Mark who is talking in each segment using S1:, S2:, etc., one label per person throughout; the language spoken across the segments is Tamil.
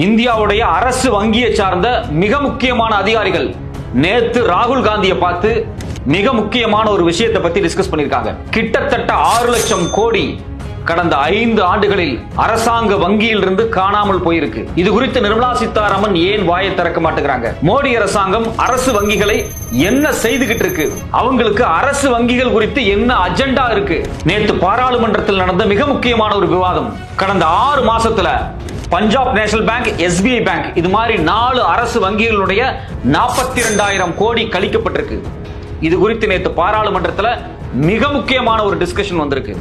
S1: இந்தியாவுடைய அரசு வங்கியை சார்ந்த மிக முக்கியமான அதிகாரிகள் நேத்து ராகுல் காந்தியை பார்த்து மிக முக்கியமான ஒரு விஷயத்தை பத்தி டிஸ்கஸ் பண்ணிருக்காங்க. கிட்டத்தட்ட 6 லட்சம் கோடி கடந்த 5 ஆண்டுகளில் அரசாங்க வங்கியில் இருந்து காணாமல் போயிருக்கு. இது குறித்து நிர்மலா சீதாராமன் ஏன் வாயை திறக்க மாட்டேங்கிறாங்க? மோடி அரசாங்கம் அரசு வங்கிகளை என்ன செய்துகிட்டு இருக்கு? அவங்களுக்கு அரசு வங்கிகள் குறித்து என்ன அஜெண்டா இருக்கு? நேத்து பாராளுமன்றத்தில் நடந்த மிக முக்கியமான ஒரு விவாதம். கடந்த 6 மாசத்துல Punjab national bank, SBI bank, இது மாதிரி 4 அரசு வங்கிகளுடைய 42,000 கோடி கழிக்கப்பட்டிருக்கு. இது குறித்து நேத்து பாராளுமன்றத்தில் மிக முக்கியமான ஒரு டிஸ்கஷன் வந்திருக்கு.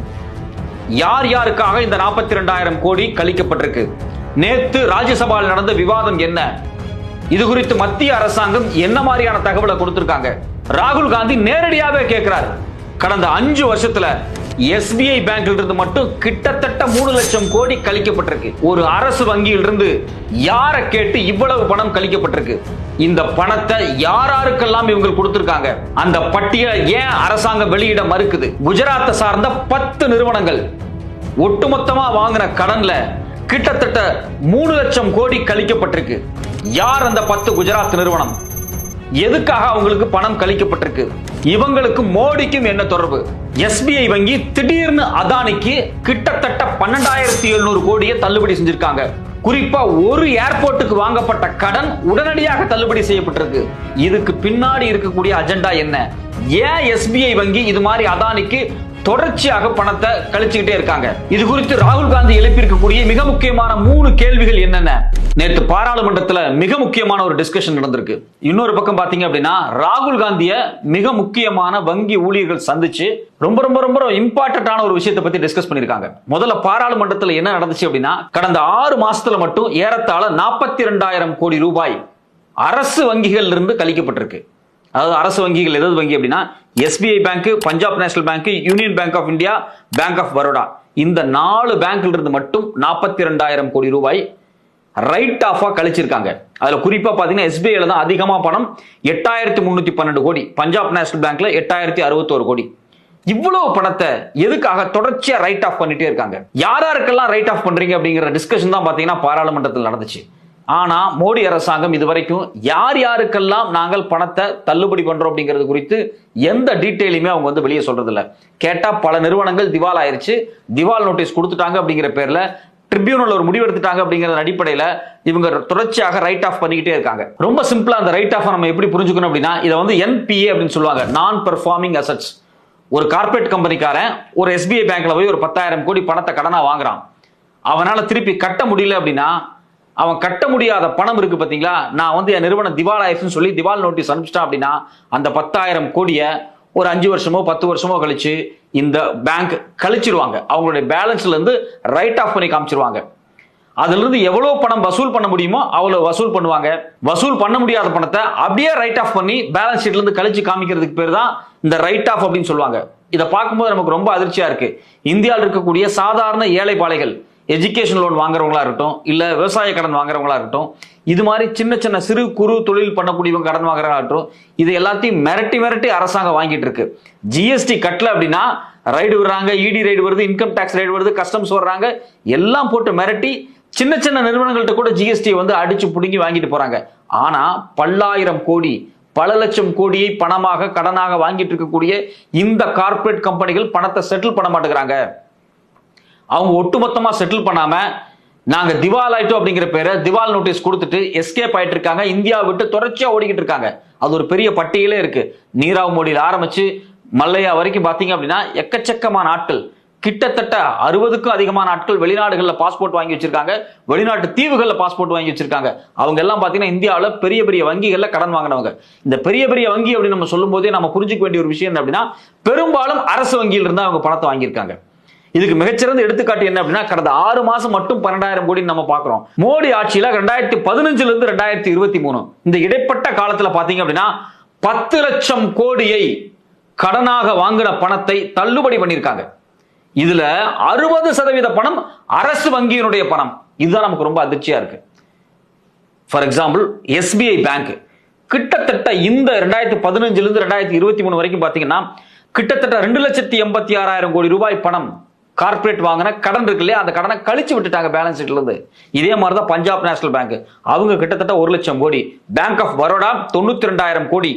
S1: யார் யாருக்காக இந்த 42,000 கோடி கழிக்கப்பட்டிருக்கு? நேத்து ராஜ்யசபாவில் நடந்த விவாதம் என்ன? இது குறித்து மத்திய அரசாங்கம் என்ன மாதிரியான தகவலை கொடுத்திருக்காங்க? ராகுல் காந்தி நேரடியாவே கேட்கிறார். கடந்த 5 வருஷத்துல SBI பேங்க்ல இருந்து மட்டும் கிட்டத்தட்ட 3 லட்சம் கோடி கழிக்கப்பட்டிருக்கு. ஒரு அரசு வங்கியில் இருந்து யாரை கேட்டு இவ்வளவு பணம் கழிக்கப்பட்டிருக்கு? இந்த பணத்தை யாராருக்கெல்லாம் இவங்க கொடுத்திருக்காங்க? அந்த பட்டியலை ஏன் அரசாங்கம் வெளியிட மறுக்குது? குஜராத்தை சார்ந்த 10 நிறுவனங்கள் ஒட்டுமொத்தமா வாங்கின கடன்ல கிட்டத்தட்ட 3 லட்சம் கோடி கழிக்கப்பட்டிருக்கு. யார் அந்த 10 குஜராத் நிறுவனம்? எதுக்காக அவங்களுக்கு பணம் கழிக்கப்பட்டிருக்கு? இவங்களுக்கு மோடிக்கும் என்ன தொடர்பு? SBI வங்கி திடீர்னு அதானிக்கு கிட்டத்தட்ட 12,700 கோடியை தள்ளுபடி செஞ்சிருக்காங்க. குறிப்பா ஒரு ஏர்போர்ட்டுக்கு வாங்கப்பட்ட கடன் உடனடியாக தள்ளுபடி செய்யப்பட்டிருக்கு. இதுக்கு பின்னாடி இருக்கக்கூடிய அஜெண்டா என்ன? ஏன் SBI வங்கி இது மாதிரி அதானிக்கு தொடர்ச்சியாக பணத்தை கழிச்சுக்கிட்டே இருக்காங்க? இது குறித்து ராகுல் காந்தி எழுப்பியிருக்கக்கூடிய மிக முக்கியமான 3 கேள்விகள் என்னென்ன? நேற்று பாராளுமன்றத்தில் மிக முக்கியமான ஒரு டிஸ்கஷன் நடந்திருக்கு. இன்னொரு பக்கம் பாத்தீங்க அப்படின்னா ராகுல் காந்திய மிக முக்கியமான வங்கி ஊழியர்கள் சந்திச்சு ரொம்ப ரொம்ப ரொம்ப இம்பார்ட்டன்டான ஒரு விஷயத்தை பத்தி டிஸ்கஸ் பண்ணிருக்காங்க. முதல்ல பாராளுமன்றத்தில் என்ன நடந்துச்சு அப்படின்னா, கடந்த 6 மாசத்துல மட்டும் ஏறத்தாழ 42,000 கோடி ரூபாய் அரசு வங்கிகள் இருந்து கழிக்கப்பட்டிருக்கு. அதாவது அரசு வங்கிகள் எதாவது வங்கி அப்படின்னா SBI bank, Punjab national bank, union bank of India, bank of Baroda, இந்த 4 பேங்க்ல இருந்து மட்டும் 42,000 கோடி ரூபாய் ரைட் ஆஃபா கழிச்சிருக்காங்க. அதுல குறிப்பா பாத்தீங்கன்னா SBIல தான் அதிகமா பணம், 8,312 கோடி, பஞ்சாப் நேஷனல் பேங்க்ல 8,061 கோடி. இவ்வளவு பணத்தை எதுக்காக தொடர்ச்சியா ரைட் ஆஃப் பண்ணிட்டே இருக்காங்க? யாராருக்கெல்லாம் ரைட் ஆஃப் பண்றீங்க அப்படிங்கிற டிஸ்கஷன் தான் பாத்தீங்கன்னா பாராளுமன்றத்தில் நடந்துச்சு. ஆனா மோடி அரசாங்கம் இதுவரைக்கும் யார் யாருக்கெல்லாம் நாங்கள் பணத்தை தள்ளுபடி பண்றோம் அப்படிங்கிறது குறித்து எந்த டீட்டெயிலுமே அவங்க வெளியே சொல்றது இல்ல. கேட்டா பல நிறுவனங்கள் திவால் ஆயிருச்சு, திவால் நோட்டீஸ் கொடுத்துட்டாங்க அப்படிங்கிற பேர்ல ட்ரிபியூனல் ஒரு முடிவு எடுத்துட்டாங்க அப்படிங்கிற அடிப்படையில இவங்க தொடர்ச்சியாக ரைட் ஆஃப் பண்ணிக்கிட்டே இருக்காங்க. ரொம்ப சிம்பிளா அந்த ரைட் ஆஃப் நம்ம எப்படி புரிஞ்சுக்கணும் அப்படின்னா, இதை NPA அப்படின்னு சொல்லுவாங்க, நான் பெர்ஃபார்மிங் அசெட்ஸ். ஒரு கார்பரேட் கம்பெனிக்காரன் ஒரு SBI பேங்க்ல போய் ஒரு 10,000 கோடி பணத்தை கடனா வாங்குறான். அவனால திருப்பி கட்ட முடியல அப்படின்னா, அவன் கட்ட முடியாத பணம் இருக்கு பாத்தீங்களா, நான் என் நிறுவனம் திவால் ஆயிடுச்சுன்னு சொல்லி திவால் நோட்டீஸ் அனுப்பிச்சிட்டான் அப்படின்னா, அந்த 10,000 கோடியை ஒரு 5 வருஷமோ 10 வருஷமோ கழிச்சு இந்த பேங்க் கழிச்சிருவாங்க. அவங்களுடைய பேலன்ஸ்ல இருந்து ரைட் ஆஃப் பண்ணி காமிச்சிருவாங்க. அதுல இருந்து எவ்வளவு பணம் வசூல் பண்ண முடியுமோ அவ்வளவு வசூல் பண்ணுவாங்க. வசூல் பண்ண முடியாத பணத்தை அப்படியே ரைட் ஆஃப் பண்ணி பேலன்ஸ் ஷீட்ல இருந்து கழிச்சு காமிக்கிறதுக்கு பேர் தான் இந்த ரைட் ஆஃப் அப்படின்னு சொல்லுவாங்க. இதை பார்க்கும்போது நமக்கு ரொம்ப அதிர்ச்சியா இருக்கு. இந்தியாவில் இருக்கக்கூடிய சாதாரண ஏழை பாளைகள், எஜுகேஷன் லோன் வாங்குறவங்களா இருக்கட்டும், இல்ல விவசாய கடன் வாங்குறவங்களா இருக்கட்டும், இது மாதிரி சின்ன சின்ன சிறு குறு தொழில் பண்ணக்கூடியவங்க கடன் வாங்குறவங்களா இருக்கட்டும், இது எல்லாத்தையும் மிரட்டி மிரட்டி அரசாங்கம் வாங்கிட்டு இருக்கு. GST கட்டல அப்படின்னா ரைடு விடுறாங்க, ED ரைடு வருது, இன்கம் டாக்ஸ் ரைடு வருது, கஸ்டம்ஸ் வர்றாங்க, எல்லாம் போட்டு மிரட்டி சின்ன சின்ன நிறுவனங்கள்ட்ட கூட GST அடிச்சு புடுங்கி வாங்கிட்டு போறாங்க. ஆனா பல்லாயிரம் கோடி, பல லட்சம் கோடியை பணமாக கடனாக வாங்கிட்டு இருக்கக்கூடிய இந்த கார்பரேட் கம்பெனிகள் பணத்தை செட்டில் பண்ண மாட்டேங்கிறாங்க. அவங்க ஒட்டுமொத்தமா செட்டில் பண்ணாம நாங்க திவால் ஆயிட்டோம் அப்படிங்கிற பேரை திவால் நோட்டீஸ் கொடுத்துட்டு எஸ்கேப் ஆயிட்டு இருக்காங்க. இந்தியா விட்டு தொடர்ச்சியா ஓடிக்கிட்டு இருக்காங்க. அது ஒரு பெரிய பட்டியலே இருக்கு. நீரவ் மோடியில் ஆரம்பிச்சு மல்லையா வரைக்கும் பாத்தீங்க அப்படின்னா எக்கச்சக்கமான ஆட்கள், கிட்டத்தட்ட 60க்கும் அதிகமான ஆட்கள் வெளிநாடுகள்ல பாஸ்போர்ட் வாங்கி வச்சிருக்காங்க, வெளிநாட்டு தீவுகள்ல பாஸ்போர்ட் வாங்கி வச்சிருக்காங்க. அவங்க எல்லாம் பாத்தீங்கன்னா இந்தியாவில் பெரிய பெரிய வங்கிகள்ல கடன் வாங்கினவங்க. இந்த பெரிய பெரிய வங்கி அப்படின்னு நம்ம சொல்லும் போதே நம்ம புரிஞ்சுக்க வேண்டிய ஒரு விஷயம் என்ன அப்படின்னா, பெரும்பாலும் அரசு வங்கியில் இருந்தா அவங்க பணத்தை வாங்கியிருக்காங்க. இதுக்கு மிகச்சிறந்த எடுத்துக்காட்டு என்ன அப்படின்னா, கடந்த 6 மாசம் மட்டும் 12,000 கோடி நம்ம பாக்குறோம். மோடி ஆட்சியில 2015 இருந்து 2023 இந்த இடைப்பட்ட காலத்துல பாத்தீங்க அப்படின்னா 10 லட்சம் கோடியை கடனாக வாங்கின பணத்தை தள்ளுபடி பண்ணிருக்காங்க. இதுல 60% பணம் அரசு வங்கியினுடைய பணம். இதுதான் நமக்கு ரொம்ப அதிர்ச்சியா இருக்கு. ஃபார் எக்ஸாம்பிள் SBI பேங்க் கிட்டத்தட்ட இந்த 2015 இருந்து 2023 வரைக்கும் பாத்தீங்கன்னா கிட்டத்தட்ட 2,86,000 கோடி ரூபாய் பணம் கார்ப்பரேட் வாங்கின கடன் இருக்கு இல்லையா, அந்த கடனை கழிச்சு விட்டுட்டாங்க பேலன்ஸ் ஷீட்ல இருந்து. இதே மாதிரி தான் பஞ்சாப் நேஷனல் பேங்க், அவங்க கிட்டத்தட்ட 1 லட்சம் கோடி, பேங்க் ஆஃப் பரோடா 92,000 கோடி,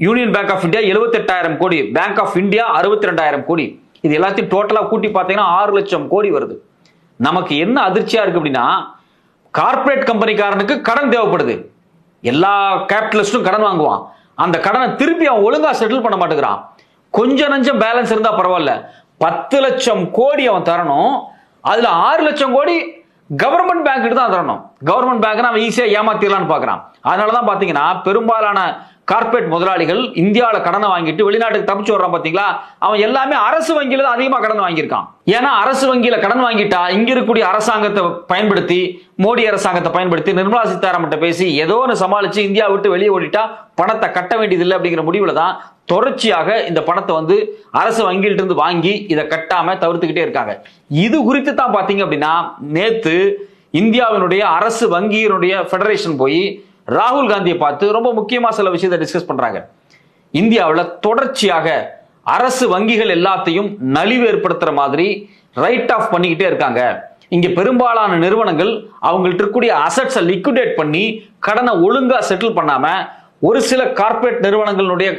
S1: யூனியன் பேங்க் ஆஃப் இந்தியா 78,000 கோடி, பேங்க் ஆஃப் இந்தியா 62,000 கோடி. இது எல்லாத்தையும் டோட்டலா கூட்டி பார்த்தீங்கன்னா 6 லட்சம் கோடி வருது. நமக்கு என்ன அதிர்ச்சியா இருக்கு அப்படின்னா, கார்ப்பரேட் கம்பெனிக்காரனுக்கு கடன் தேவைப்படுது, எல்லா கேபிட்டலிஸ்டும் கடன் வாங்குவான், அந்த கடனை திருப்பி அவன் ஒழுங்கா செட்டில் பண்ண மாட்டேங்கிறான். கொஞ்சம் நஞ்சம் பேலன்ஸ் இருந்தா பரவாயில்ல, 10 லட்சம் கோடி அவன் தரணும், அதுல 6 லட்சம் கோடி கவர்மெண்ட் பேங்க் தான் தரணும். கவர்மெண்ட் பேங்க் அவன் ஈஸியா ஏமாத்திடலான்னு பாக்குறான். அதனாலதான் பாத்தீங்கன்னா பெரும்பாலான கார்ப்பரேட் முதலாளிகள் இந்தியாவில கடனை வாங்கிட்டு வெளிநாட்டுக்கு தப்பிச்சு வர்றான் பாத்தீங்களா, அவன் எல்லாமே அரசு வங்கியில தான் அதிகமா கடன் வாங்கியிருக்கான். ஏன்னா அரசு வங்கியில கடன் வாங்கிட்டா இங்க இருக்கக்கூடிய அரசாங்கத்தை பயன்படுத்தி, மோடி அரசாங்கத்தை பயன்படுத்தி, நிர்மலா சீதாராமன் பேசி ஏதோ ஒன்று சமாளிச்சு இந்தியா விட்டு வெளியே ஓடிட்டா பணத்தை கட்ட வேண்டியதில்லை அப்படிங்கிற முடிவுல தான் தொடர்ச்சியாக இந்த பணத்தை வந்து அரசு வங்கியில இருந்து வாங்கி இதை கட்டாம தவிர்த்துக்கிட்டே இருக்காங்க. இது குறித்து தான் பாத்தீங்க அப்படின்னா நேத்து இந்தியாவினுடைய அரசு வங்கியினுடைய ஃபெடரேஷன் போய் ராகுல் காந்தியை பார்த்து ரொம்ப முக்கியமா சில விஷயத்தை டிஸ்கஸ் பண்றாங்க. இந்தியாவில் தொடர்ச்சியாக அரசு வங்கிகள் எல்லாத்தையும் நலிவு ஏற்படுத்துற மாதிரி ரைட் ஆஃப் பண்ணிக்கிட்டே இருக்காங்க. இங்க பெரும்பாலான நிறுவனங்கள் அவங்கள்ட்ட இருக்கக்கூடிய அசட்ஸை லிக்விடேட் பண்ணி கடனை ஒழுங்கா செட்டில் பண்ணாம ஒரு சில கார்ப்பரேட் நிறுவனங்களுடைய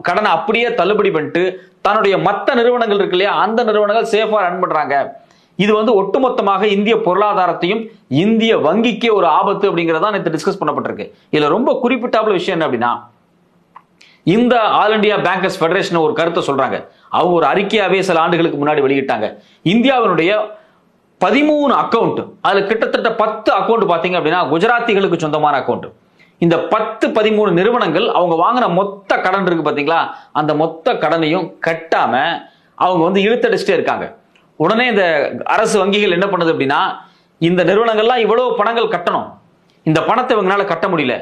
S1: கடனை அப்படியே தள்ளுபடி பண்ணிட்டு தன்னுடைய மற்ற நிறுவனங்கள் இருக்கு இல்லையா, அந்த நிறுவனங்கள் சேஃபா ரன் பண்றாங்க. இது வந்து ஒட்டுமொத்தமாக இந்திய பொருளாதாரத்தையும் இந்திய வங்கிக்கே ஒரு ஆபத்து அப்படிங்கறத நேற்று டிஸ்கஸ் பண்ணப்பட்டிருக்கு. இதுல ரொம்ப குறிப்பிட்டாப்ல விஷயம் என்ன அப்படின்னா, இந்த ஆல் இந்தியா பேங்கர்ஸ் ஃபெடரேஷன் ஒரு கருத்தை சொல்றாங்க. அவங்க ஒரு அறிக்கையாவே சில ஆண்டுகளுக்கு முன்னாடி வெளியிட்டாங்க. இந்தியாவினுடைய 13 அக்கவுண்ட், அதுல கிட்டத்தட்ட 10 அக்கவுண்ட் பாத்தீங்க அப்படின்னா குஜராத்திகளுக்கு சொந்தமான அக்கவுண்ட். இந்த 10-13 நிறுவனங்கள் அவங்க வாங்கின மொத்த கடன் இருக்கு பாத்தீங்களா, அந்த மொத்த கடனையும் கட்டாம அவங்க வந்து இழுத்தடிச்சிட்டே இருக்காங்க. உடனே இந்த அரசு வங்கிகள் என்ன பண்ணுது அப்படின்னா, இந்த நிறுவனங்கள்லாம் இவ்வளவு பணங்கள் கட்டணும், இந்த பணத்தை இவங்களால கட்ட முடியல,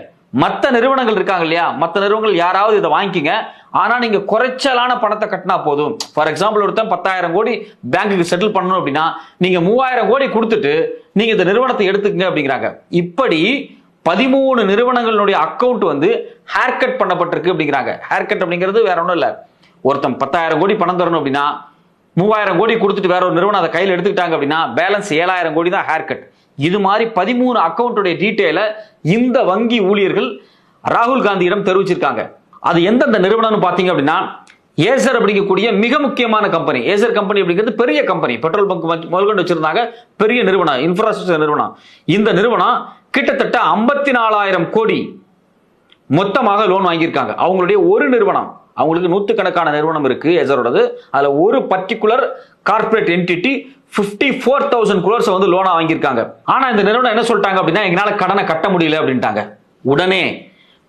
S1: மற்ற நிறுவனங்கள் இருக்காங்க இல்லையா, மற்ற நிறுவனங்கள் யாராவது இதை வாங்கிக்கிங்க, ஆனா நீங்க குறைச்சலான பணத்தை கட்டினா போதும். ஃபார் எக்ஸாம்பிள் ஒருத்தன் 10,000 கோடி பேங்குக்கு செட்டில் பண்ணணும் அப்படின்னா நீங்க 3,000 கோடி கொடுத்துட்டு நீங்க இந்த நிறுவனத்தை எடுத்துக்கங்க அப்படிங்கிறாங்க. இப்படி 13 நிறுவனங்களுடைய அக்கவுண்ட் வந்து ஹேர் கட் பண்ணப்பட்டிருக்கு அப்படிங்கிறாங்க. ஹேர் கட் அப்படிங்கிறது வேற ஒன்றும் இல்லை, ஒருத்தன் 10,000 கோடி பணம் தரணும் அப்படின்னா 3,000 கோடி கொடுத்துட்டு வேற ஒரு நிறுவனம் அதை கையில் எடுத்துக்கிட்டாங்க அப்படின்னா பேலன்ஸ் 7,000 கோடி தான் ஹேர் கட். இது மாதிரி 13 அக்கவுண்டுடைய டீட்டெயிலை இந்த வங்கி ஊழியர்கள் ராகுல் காந்தியிடம் தெரிவிச்சிருக்காங்க. அது எந்தெந்த நிறுவனம்னு பாத்தீங்க அப்படின்னா, ஏசர் அப்படிங்கக்கூடிய மிக முக்கியமான கம்பெனி. ஏசர் கம்பெனி அப்படிங்கிறது பெரிய கம்பெனி, பெட்ரோல் பங்க் முதல்கொண்டு வச்சிருந்தாங்க, பெரிய நிறுவனம், இன்ஃப்ராஸ்ட்ரக்சர் நிறுவனம். இந்த நிறுவனம் கிட்டத்தட்ட 54,000 கோடி மொத்தமாக லோன் வாங்கியிருக்காங்க. அவங்களுடைய ஒரு நிறுவனம், அவங்களுக்கு நூற்றுக்கணக்கான நிறுவனம் இருக்கு ஏசரோடது, அதுல ஒரு பர்டிகுலர் கார்ப்பரேட் என்டிட்டி 54,000 crores வந்து லோனா வாங்கியிருக்காங்க. ஆனா இந்த நிறுவனம் என்ன சொல்லிட்டாங்க அப்படின்னா, எங்களால கடனை கட்ட முடியல அப்படின்ட்டாங்க. உடனே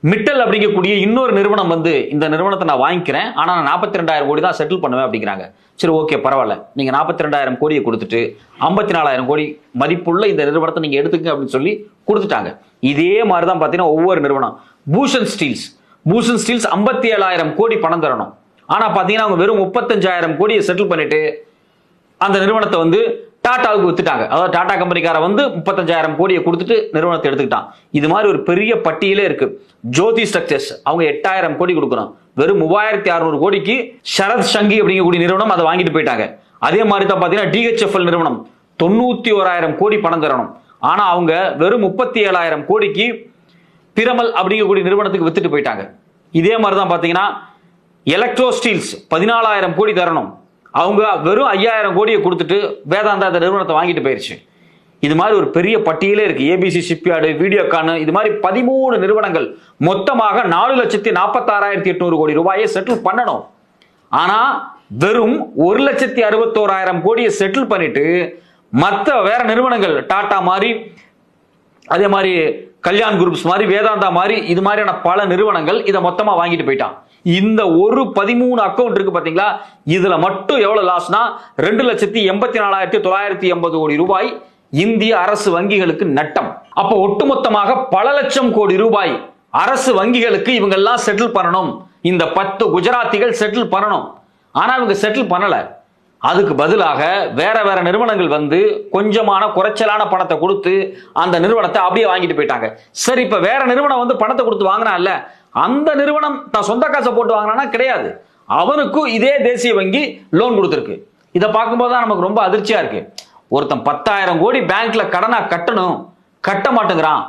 S1: மிட்டல் அப்படிங்கக்கூடிய இன்னொரு நிறுவனம் வந்து இந்த நிறுவனத்தை நான் வாங்கிக்கிறேன், ஆனா நான் 42,000 கோடி தான் செட்டில் பண்ணுவேன் அப்படிங்கிறாங்க. சரி ஓகே பரவாயில்ல, நீங்க 42,000 கோடியை கொடுத்துட்டு 54,000 கோடி மதிப்புள்ள இந்த நிறுவனத்தை நீங்க எடுத்துக்க அப்படின்னு சொல்லி கொடுத்துட்டாங்க. இதே மாதிரிதான் பாத்தீங்கன்னா ஒவ்வொரு நிறுவனம், பூஷன் ஸ்டீல்ஸ் 57,000 கோடி பணம் தரணும், ஆனா பாத்தீங்கன்னா அவங்க வெறும் 35,000 கோடியை செட்டில் பண்ணிட்டு அந்த நிறுவனத்தை வந்து டாடாவுக்கு வித்துட்டாங்க. அதாவது டாடா கம்பெனிக்கார வந்து 35,000 கோடியை கொடுத்துட்டு நிறுவனத்தை எடுத்துக்கிட்டான். இது மாதிரி ஒரு பெரிய பட்டியலே இருக்கு. ஜோதி ஸ்ட்ரக்சர்ஸ் அவங்க 8,000 கோடி கொடுக்கணும், வெறும் 3,600 கோடிக்கு சரத் சங்கி அப்படிங்கக்கூடிய நிறுவனம் அதை வாங்கிட்டு போயிட்டாங்க. அதே மாதிரி தான் பாத்தீங்கன்னா DHFL நிறுவனம் 91,000 கோடி பணம் தரணும், ஆனா அவங்க வெறும் 37,000 கோடிக்கு பிரமல் அப்படிங்கக்கூடிய நிறுவனத்துக்கு வித்துட்டு போயிட்டாங்க. இதே மாதிரி தான் பாத்தீங்கன்னா எலக்ட்ரோ ஸ்டீல்ஸ் 14,000 கோடி தரணும், அவங்க வெறும் 5,000 கோடியை கொடுத்துட்டு வேதாந்தா அந்த நிறுவனத்தை வாங்கிட்டு போயிருச்சு. இது மாதிரி ஒரு பெரிய பட்டியலே இருக்கு. ஏபிசி ஷிப்யார்டு, வீடியோகான், இது மாதிரி 13 நிறுவனங்கள் மொத்தமாக 4,46,800 கோடி ரூபாயை செட்டில் பண்ணணும். ஆனா வெறும் 1,61,000 கோடியை செட்டில் பண்ணிட்டு மற்ற வேற நிறுவனங்கள் டாடா மாதிரி, அதே மாதிரி கல்யாண் குரூப்ஸ் மாதிரி, வேதாந்தா மாதிரி, இது மாதிரியான பல நிறுவனங்கள் இதை மொத்தமா வாங்கிட்டு போயிட்டான். இந்த ஒரு 13 அக்கவுண்ட் இருக்கு பாத்தீங்களா, இதுல மட்டும் எவ்வளவு லாஸ்னா 2,84,980 கோடி ரூபாய் இந்திய அரசு வங்கிகளுக்கு நட்டம். அப்ப ஒட்டுமொத்தமாக பல லட்சம் கோடி ரூபாய் அரசு வங்கிகளுக்கு இவங்க எல்லாம் செட்டில் பண்ணணும், இந்த 10 குஜராத்திகள் செட்டில் பண்ணணும். ஆனா இவங்க செட்டில் பண்ணல. அதுக்கு பதிலாக வேற வேற நிறுவனங்கள் வந்து கொஞ்சமான குறைச்சலான பணத்தை கொடுத்து அந்த நிறுவனத்தை அப்படியே வாங்கிட்டு போயிட்டாங்க. சரி, இப்ப வேற நிறுவனம் வந்து பணத்தை கொடுத்து வாங்கினா இல்ல, அந்த நிறுவனம் தான் சொந்த காசை போட்டு வாங்கினா கிடையாது, அவனுக்கும் இதே தேசிய வங்கி லோன் கொடுத்திருக்கு. இதை பார்க்கும்போது தான் நமக்கு ரொம்ப அதிர்ச்சியா இருக்கு. ஒருத்தன் 10,000 கோடி பேங்க்ல கடனா கட்டணும், கட்ட மாட்டேங்கிறான்.